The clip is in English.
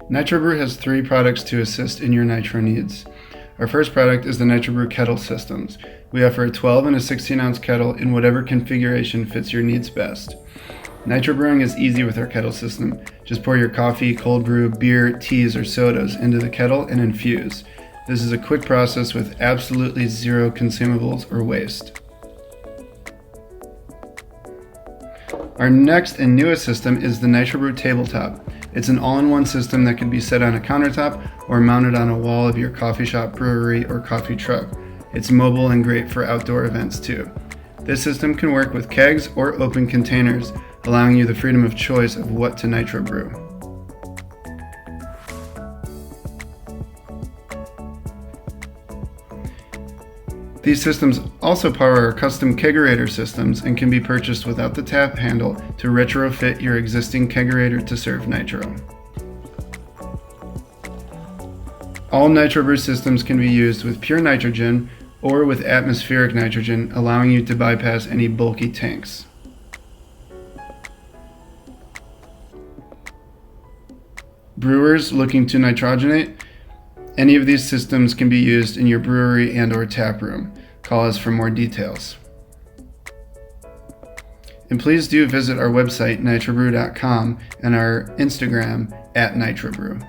NitroBrew has 3 products to assist in your nitro needs. Our first product is the NitroBrew Kettle systems. We offer a 12 and a 16 ounce kettle in whatever configuration fits your needs best. Nitro brewing is easy with our kettle system. Just pour your coffee, cold brew, beer, teas, or sodas into the kettle and infuse. This is a quick process with absolutely zero consumables or waste. Our next and newest system is the NitroBrew Tabletop. It's an all-in-one system that can be set on a countertop or mounted on a wall of your coffee shop, brewery, or coffee truck. It's mobile and great for outdoor events too. This system can work with kegs or open containers, allowing you the freedom of choice of what to nitro brew. These systems also power our custom Kegerator systems and can be purchased without the tap handle to retrofit your existing Kegerator to serve nitro. All NitroBrew systems can be used with pure nitrogen or with atmospheric nitrogen, allowing you to bypass any bulky tanks. Brewers looking to nitrogenate? Any of these systems can be used in your brewery and/or tap room. Call us for more details. And please do visit our website, nitrobrew.com, and our Instagram, @NitroBrew.